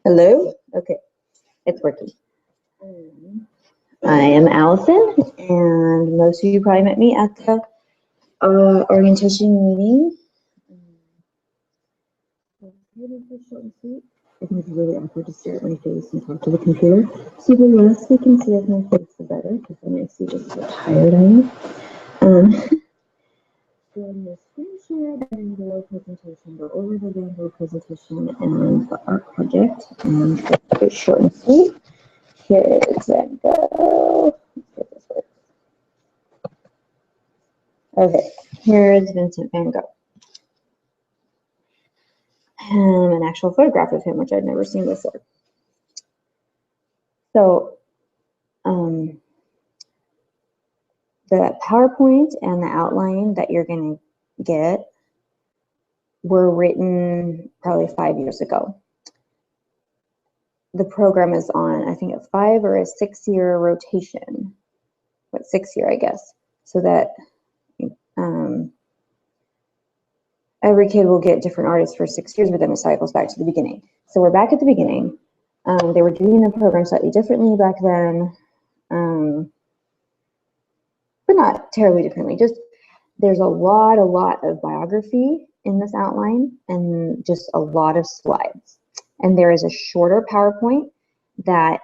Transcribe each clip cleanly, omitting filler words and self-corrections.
Hello? Okay, it's working. I am Allison, and most of you probably met me at the orientation meeting. I think it's really awkward to stare at my face and talk to the computer. So the less we can see of my face, the better, because then I see just how tired I am. Doing the screen share, the Gogh presentation, go over the Gogh presentation and the art project, and it's short and sweet. Here is Gogh. Okay, here's Vincent van Gogh. An actual photograph of him, which I'd never seen before. So, the PowerPoint and the outline that you're going to get were written probably 5 years ago. The program is on, I think, a 5 or a 6 year rotation. What, 6 year, I guess. So that every kid will get different artists for 6 years, but then it cycles back to the beginning. So we're back at the beginning. They were doing the program slightly differently back then, but not terribly differently. Just there's a lot of biography in this outline and just a lot of slides. And there is a shorter PowerPoint that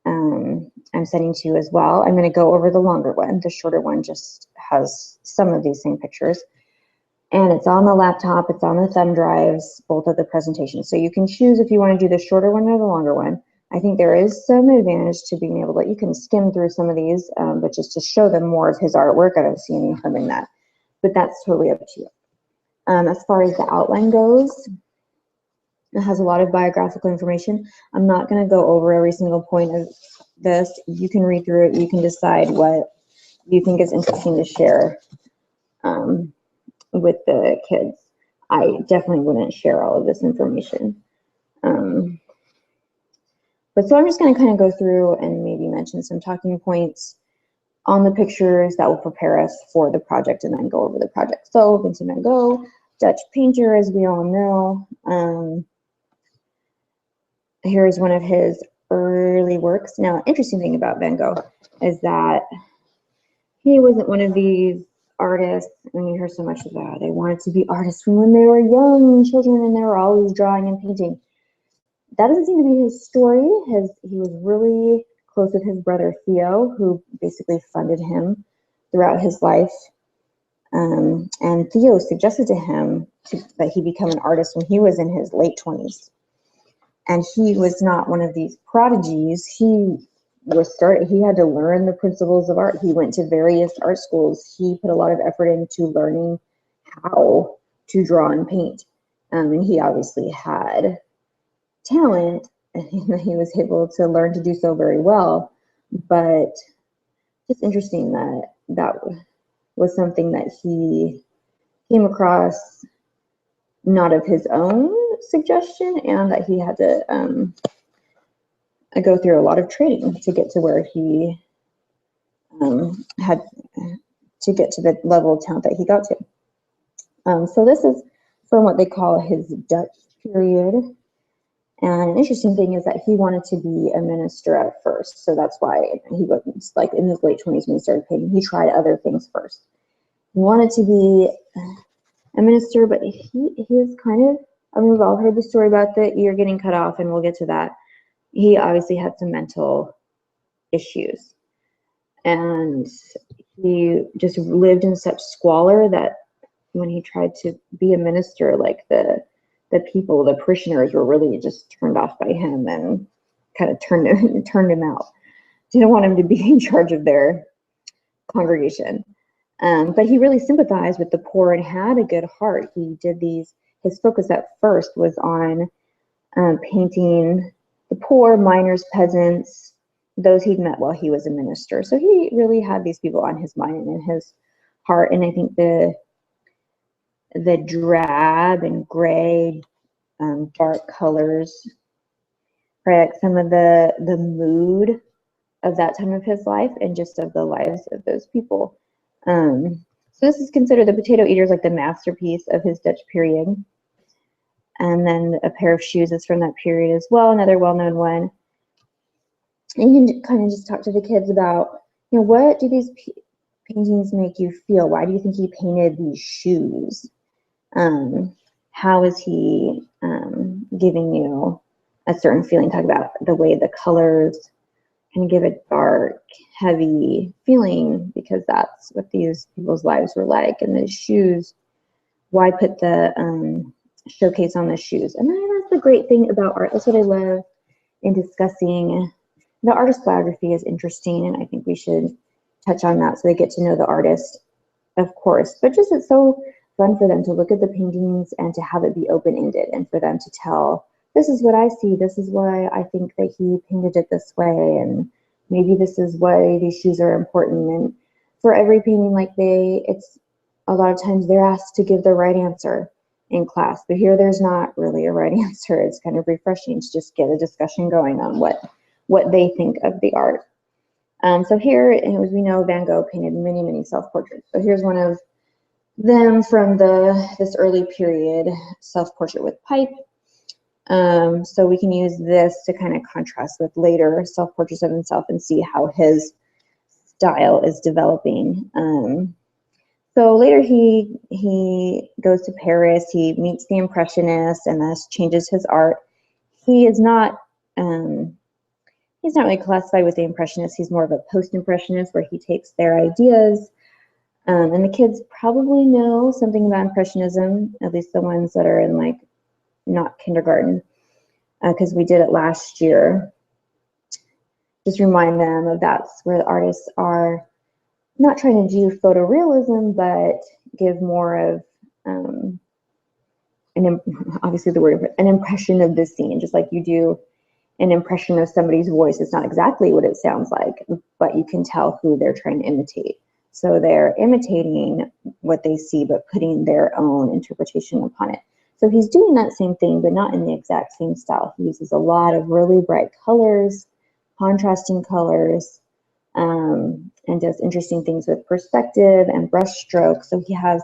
I'm sending to you as well. I'm going to go over the longer one. The shorter one just has some of these same pictures. And it's on the laptop, it's on the thumb drives, both of the presentations. So you can choose if you want to do the shorter one or the longer one. I think there is some advantage to being able to, you can skim through some of these, but just to show them more of his artwork, I don't see any harm in that. But that's totally up to you. As far as the outline goes, it has a lot of biographical information. I'm not going to go over every single point of this. You can read through it. You can decide what you think is interesting to share with the kids. I definitely wouldn't share all of this information. But so I'm just going to kind of go through and maybe mention some talking points on the pictures that will prepare us for the project and then go over the project. So Vincent van Gogh, Dutch painter, as we all know. Here's one of his early works. Now, interesting thing about Van Gogh is that he wasn't one of these artists, and you hear so much of that. They wanted to be artists from when they were young children and they were always drawing and painting. That doesn't seem to be his story. He was really close with his brother Theo, who basically funded him throughout his life. And Theo suggested to him that he become an artist when he was in his late 20s. And he was not one of these prodigies. He had to learn the principles of art. He went to various art schools. He put a lot of effort into learning how to draw and paint. And he obviously had talent, and he was able to learn to do so very well. But it's interesting that was something that he came across not of his own suggestion, and that he had to go through a lot of training to get to where he had to get to the level of talent that he got to. So this is from what they call his Dutch period. And an interesting thing is that he wanted to be a minister at first. So that's why he wasn't, like, in his late 20s when he started painting. He tried other things first. He wanted to be a minister, but he is kind of, I mean, we've all heard the story about the ear getting cut off, and we'll get to that. He obviously had some mental issues. And he just lived in such squalor that when he tried to be a minister, like the people, the parishioners were really just turned off by him and kind of turned him out. Didn't want him to be in charge of their congregation. But he really sympathized with the poor and had a good heart. He did his focus at first was on painting the poor, miners, peasants, those he'd met while he was a minister. So he really had these people on his mind and in his heart. And I think the drab and gray, dark colors reflect some of the mood of that time of his life and just of the lives of those people. So this is considered, the Potato Eater is like the masterpiece of his Dutch period. And then a pair of shoes is from that period as well, another well-known one. And you can kind of just talk to the kids about, you know, what do these paintings make you feel? Why do you think he painted these shoes? How is he giving you a certain feeling? Talk about the way the colors can give a dark, heavy feeling, because that's what these people's lives were like. And the shoes, why put the showcase on the shoes? And that's the great thing about art. That's what I love in discussing. The artist biography is interesting, and I think we should touch on that so they get to know the artist, of course. But just it's so fun for them to look at the paintings and to have it be open-ended, and for them to tell, this is what I see, this is why I think that he painted it this way, and maybe this is why these shoes are important. And for every painting, like it's a lot of times they're asked to give the right answer in class, but here there's not really a right answer. It's kind of refreshing to just get a discussion going on what they think of the art. So here, and as we know, Van Gogh painted many, many self-portraits. So here's one of them from this early period, self-portrait with pipe. So we can use this to kind of contrast with later self-portraits of himself and see how his style is developing. So later he goes to Paris, he meets the Impressionists, and this changes his art. He is not, he's not really classified with the Impressionists. He's more of a post-Impressionist, where he takes their ideas. And the kids probably know something about Impressionism, at least the ones that are in like not kindergarten, because we did it last year. Just remind them of that's where the artists are not trying to do photorealism, but give more of obviously the word, an impression of the scene, just like you do an impression of somebody's voice. It's not exactly what it sounds like, but you can tell who they're trying to imitate. So they're imitating what they see, but putting their own interpretation upon it. So he's doing that same thing, but not in the exact same style. He uses a lot of really bright colors, contrasting colors, and does interesting things with perspective and brush strokes. So he has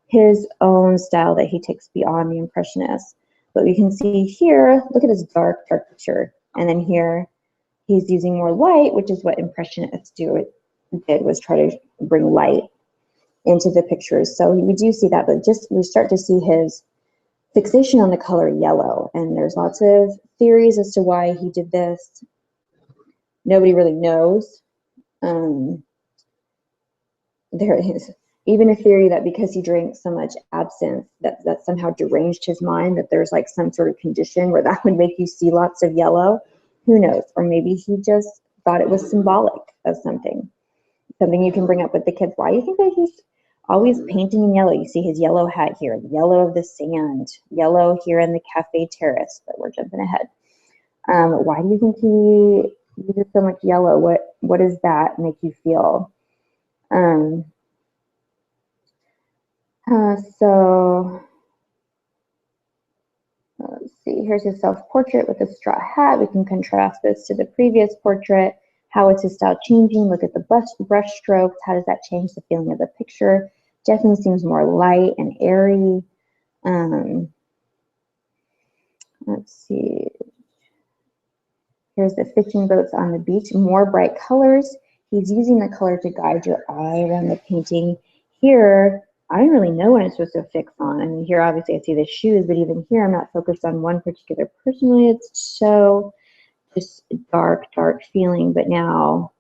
his own style that he takes beyond the Impressionists. But we can see here, look at this dark, dark picture. And then here, he's using more light, which is what Impressionists did, was try to bring light into the pictures. So we do see that, but just we start to see his fixation on the color yellow. And there's lots of theories as to why he did this. Nobody really knows. There is even a theory that because he drank so much absinthe, that somehow deranged his mind, that there's like some sort of condition where that would make you see lots of yellow. Who knows? Or maybe he just thought it was symbolic of something. Something you can bring up with the kids. Why do you think that he's always painting in yellow? You see his yellow hat here, the yellow of the sand, yellow here in the cafe terrace, but we're jumping ahead. Why do you think he uses so much yellow? What does that make you feel? So let's see, here's his self-portrait with a straw hat. We can contrast this to the previous portrait. How is his style changing? Look at the brush strokes. How does that change the feeling of the picture? Definitely seems more light and airy. Let's see. Here's the fishing boats on the beach. More bright colors. He's using the color to guide your eye around the painting. Here, I don't really know what I'm supposed to fix on. I mean, here obviously I see the shoes, but even here I'm not focused on one particular person. Really, it's so just dark, dark feeling. But now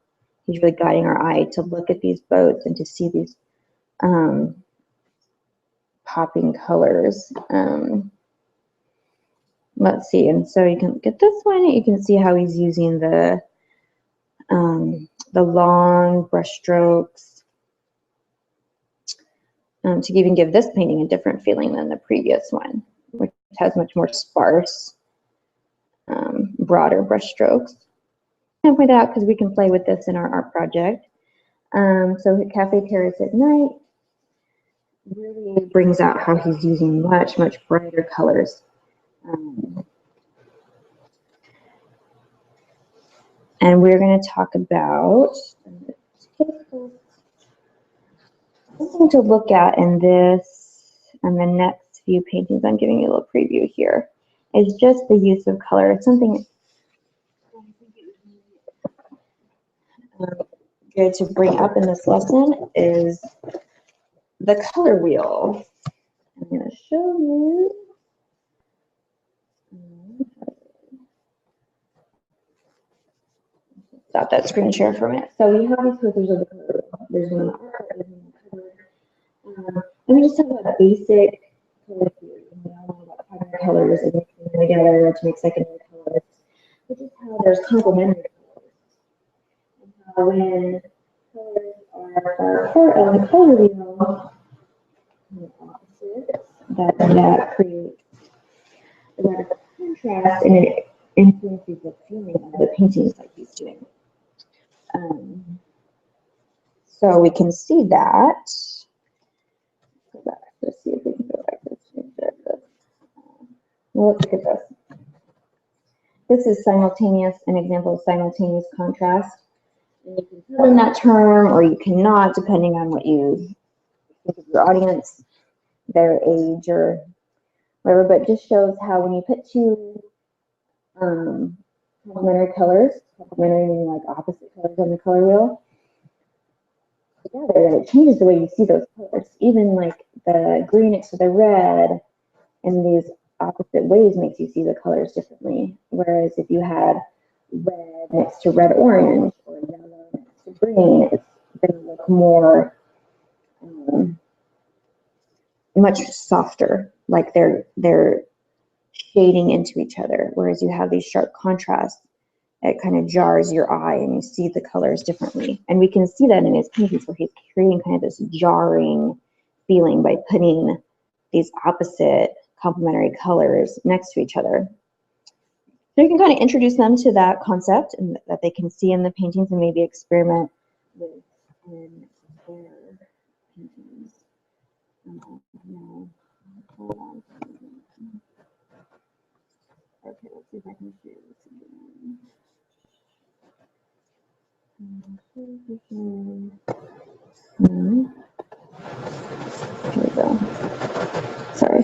he's really guiding our eye to look at these boats and to see these popping colors. Let's see, and so you can get this one. You can see how he's using the long brush strokes to even give this painting a different feeling than the previous one, which has much more sparse, broader brush strokes. And point that out because we can play with this in our art project. So Cafe Terrace at night really brings out how he's using much, much brighter colors. And we're going to talk about something to look at in this and the next few paintings, I'm giving you a little preview here, is just the use of color. It's something good to bring up in this lesson is the color wheel. I'm going to show you. Stop that screen share for a minute. So we have these pictures of the color wheel. There's one on the art, there's one on the color. Let me just talk about basic color theory. We all know about primary colors and mixing them together to make secondary colors, which is how there's complementary colors. And how when colors are far apart on the color wheel, the opposites, that creates a lot of contrast, and it influences the feeling of the paintings like he's doing. So we can see that. Go back. Let's see if we can go back. Let's look at this. This is simultaneous, an example of simultaneous contrast. And you can fill in that term, or you cannot, depending on what you think of your audience, their age, or whatever. But it just shows how when you put two complementary colors, complementary meaning like opposite colors on the color wheel, together, it changes the way you see those colors. Even like the green next to the red in these opposite ways makes you see the colors differently. Whereas if you had red next to red orange or yellow next to green, it's going to look more much softer, like they're shading into each other. Whereas you have these sharp contrasts, it kind of jars your eye and you see the colors differently. And we can see that in his paintings where he's creating kind of this jarring feeling by putting these opposite complementary colors next to each other. So you can kind of introduce them to that concept and that they can see in the paintings and maybe experiment with in their paintings. Hold on. Okay, let's see if I can share this again. Here we go. Sorry.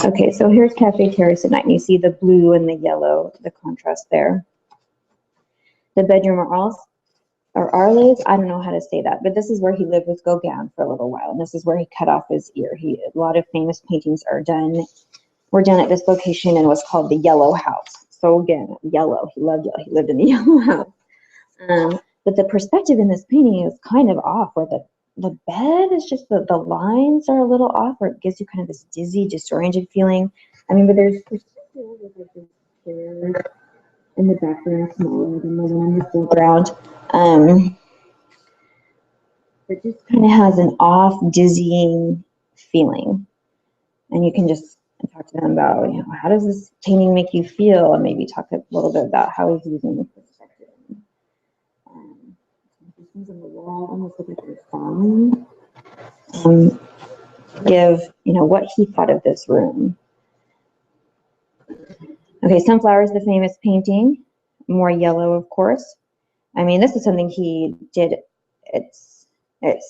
Okay, so here's Cafe Terrace at night, and you see the blue and the yellow, the contrast there. The bedroom or Arles, I don't know how to say that, but this is where he lived with Gauguin for a little while, and this is where he cut off his ear. A lot of famous paintings were done at this location and was called the Yellow House. So again, yellow. He loved yellow. He lived in the yellow house. But the perspective in this painting is kind of off, where the bed is just the lines are a little off, or it gives you kind of this dizzy, disoriented feeling. I mean, but there's perspective with like this chair in the background, smaller than the one in the foreground. It just kind of has an off, dizzying feeling, and you can just talk to them about, how does this painting make you feel, and maybe talk a little bit about how he's using the perspective. These things on the wall almost look like they're falling. Give what he thought of this room. Okay, Sunflower is the famous painting, more yellow, of course. I mean, this is something he did. It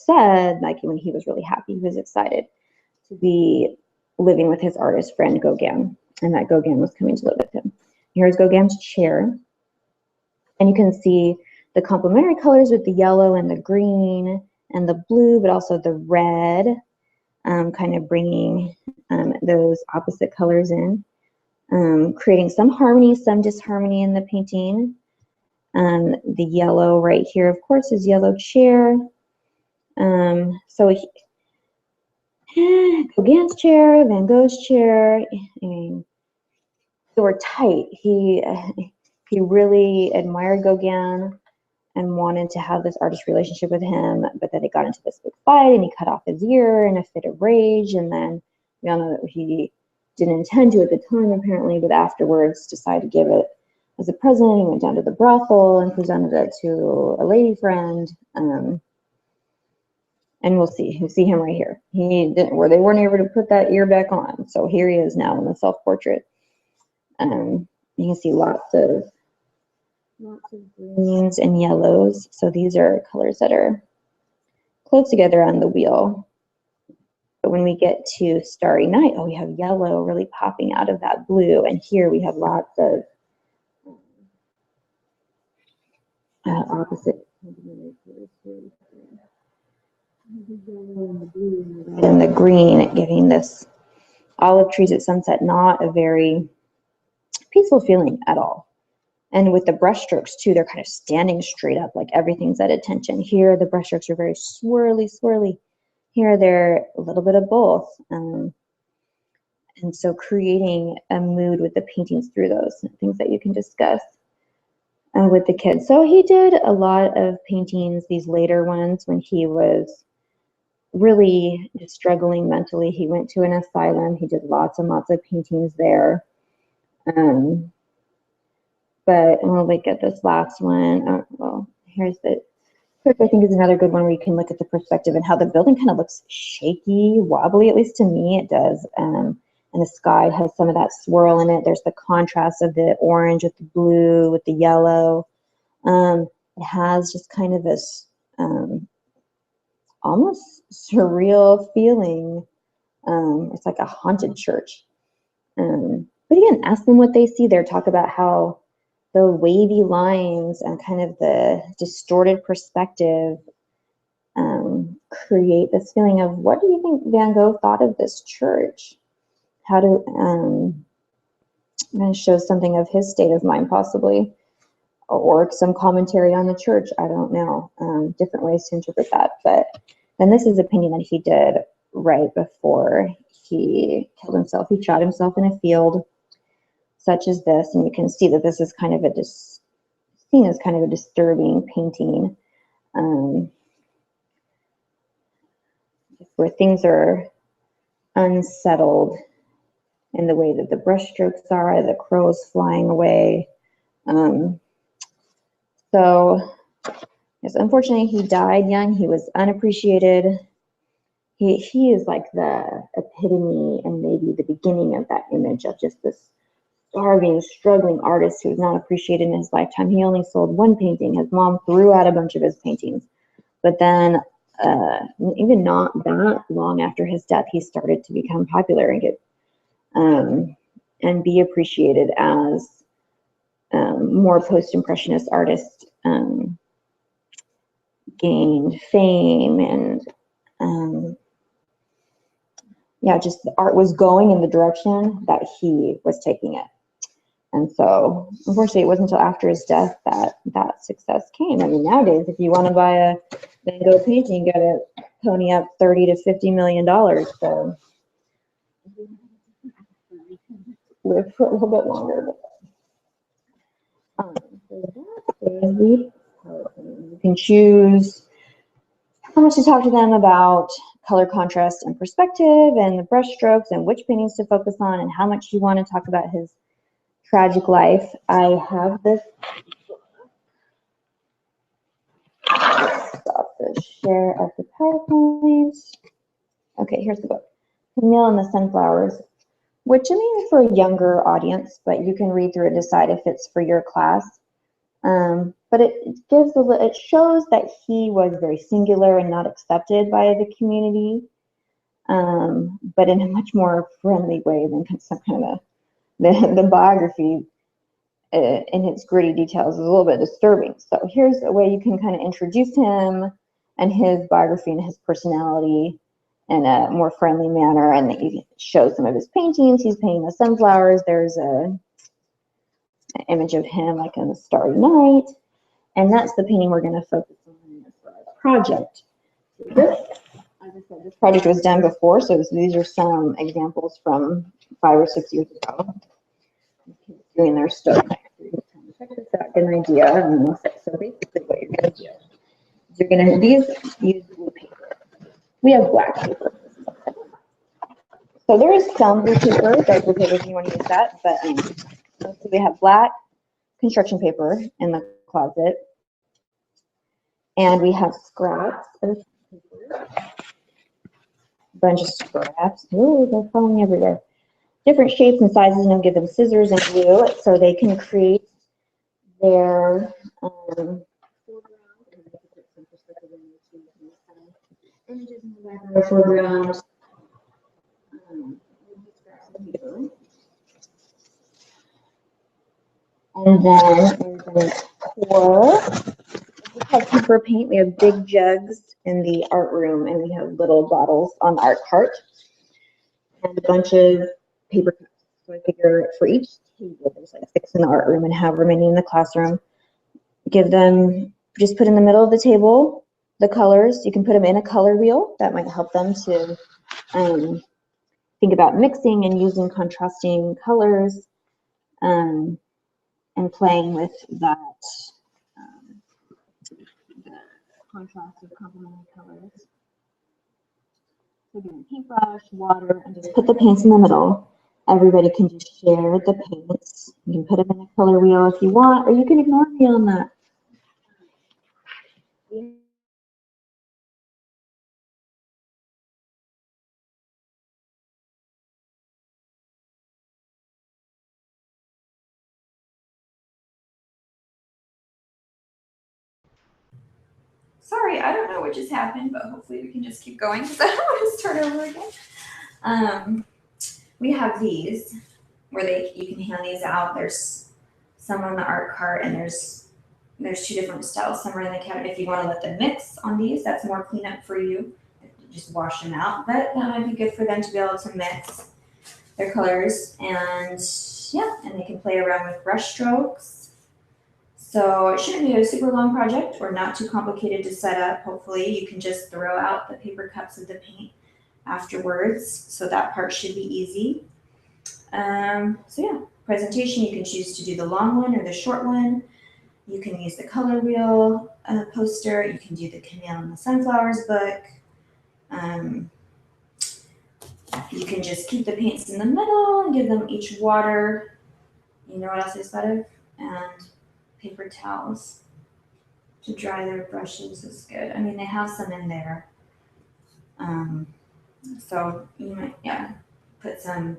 said, like, when he was really happy, he was excited to be living with his artist friend Gauguin, and that Gauguin was coming to live with him. Here's Gauguin's chair, and you can see the complementary colors with the yellow and the green and the blue, but also the red, kind of bringing those opposite colors in, creating some harmony, some disharmony in the painting. The yellow right here, of course, is yellow chair. So Gauguin's chair, Van Gogh's chair, they were tight. He really admired Gauguin and wanted to have this artist relationship with him, but then they got into this big fight and he cut off his ear in a fit of rage, and then we all know that he didn't intend to at the time apparently, but afterwards decided to give it as a present. He went down to the brothel and presented it to a lady friend. And we'll see him right here. They weren't able to put that ear back on. So here he is now in the self-portrait. You can see lots of greens and yellows. So these are colors that are close together on the wheel. But when we get to Starry Night, oh, we have yellow really popping out of that blue. And here we have lots of opposite. And the green, giving this olive trees at sunset, not a very peaceful feeling at all. And with the brush strokes too, they're kind of standing straight up, like everything's at attention. Here, the brush strokes are very swirly, swirly. Here, they're a little bit of both. And so creating a mood with the paintings through those things that you can discuss with the kids. So he did a lot of paintings, these later ones, when he was really just struggling mentally. He went to an asylum. He did lots and lots of paintings there. But we'll look at this last one. Oh, well, here's the, I think is another good one where you can look at the perspective and how the building kind of looks shaky, wobbly, at least to me it does. And the sky has some of that swirl in it. There's the contrast of the orange with the blue, with the yellow. It has just kind of this almost surreal feeling. It's like a haunted church. But again, ask them what they see there. Talk about how the wavy lines and kind of the distorted perspective create this feeling of, what do you think Van Gogh thought of this church? How to, I'm going to show something of his state of mind possibly, or some commentary on the church. I don't know, different ways to interpret that. But then this is a painting that he did right before he killed himself. He shot himself in a field such as this, and you can see that this is kind of a seen as kind of a disturbing painting, where things are unsettled in the way that the brush strokes are, the crows flying away. So yes, unfortunately he died young. He was unappreciated. He is like the epitome and maybe the beginning of that image of just this starving, struggling artist who's not appreciated in his lifetime. He only sold one painting. His mom threw out a bunch of his paintings. But then even not that long after his death, he started to become popular and get and be appreciated as more post-impressionist artists gained fame, and yeah, just the art was going in the direction that he was taking it. And so, unfortunately, it wasn't until after his death that that success came. I mean, nowadays, if you want to buy a Van Gogh painting, you got to pony up $30 to $50 million. So live for a little bit longer. You can choose how much to talk to them about color contrast and perspective and the brush strokes and which paintings to focus on and how much you want to talk about his tragic life. I have this. Stop the share of the PowerPoint. Okay, here's the book. Camille and the Sunflowers, which I mean for a younger audience, but you can read through it and decide if it's for your class. But it gives it shows that he was very singular and not accepted by the community, but in a much more friendly way than some kind of the biography in its gritty details is a little bit disturbing. So here's a way you can kind of introduce him and his biography and his personality in a more friendly manner, and that you can show some of his paintings. He's painting the sunflowers. There's an image of him like on a starry night, and that's the painting we're going to focus on for our project. This, as I said, this project was done before, so these are some examples from 5 or 6 years ago. Doing their stuff. Check this out, get an idea. So basically what you're going to do is you're going to use blue paper. We have black paper. So there is some blue paper, dark blue paper if you want to use that, but mostly we have black construction paper in the closet. And we have scraps of paper. Bunch of scraps. Ooh, they're falling everywhere. Different shapes and sizes, and I'll give them scissors and glue so they can create their foreground. And then we're going to pour. We have paper paint. We have big jugs in the art room, and we have little bottles on the art cart, and a bunch of paper cups. So I figure for each table, there's like 6 in the art room and however many in the classroom. Give them, just put in the middle of the table the colors. You can put them in a color wheel. That might help them to think about mixing and using contrasting colors, and playing with that the contrast of complementary colors. So doing paintbrush, water, and just put the paints in the middle. Everybody can just share the paints. You can put them in a color wheel if you want, or you can ignore me on that. Sorry, I don't know what just happened, but hopefully we can just keep going because I don't want to start over again. We have these where you can hand these out. There's some on the art cart, and there's 2 different styles. Some are in the cabinet. If you want to let them mix on these, that's more cleanup for you. Just wash them out, but that might be good for them to be able to mix their colors, and yeah, and they can play around with brush strokes. So it shouldn't be a super long project or not too complicated to set up. Hopefully you can just throw out the paper cups of the paint afterwards. So that part should be easy. So yeah, presentation, you can choose to do the long one or the short one. You can use the color wheel poster. You can do the Camille and the Sunflowers book. You can just keep the paints in the middle and give them each water. You know what else I thought of? And paper towels to dry their brushes is good. I mean, they have some in there. So you might, put some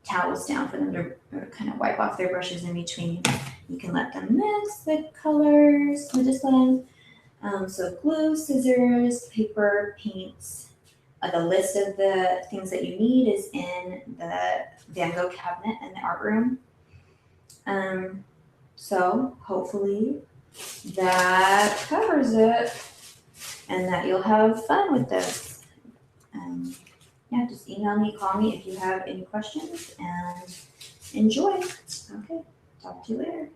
towels down for them to kind of wipe off their brushes in between. You can let them mix the colors. We just let them. So glue, scissors, paper, paints. The list of the things that you need is in the Van Gogh cabinet in the art room. So hopefully that covers it, and that you'll have fun with this. Yeah, just email me, call me if you have any questions, and enjoy. Okay, talk to you later.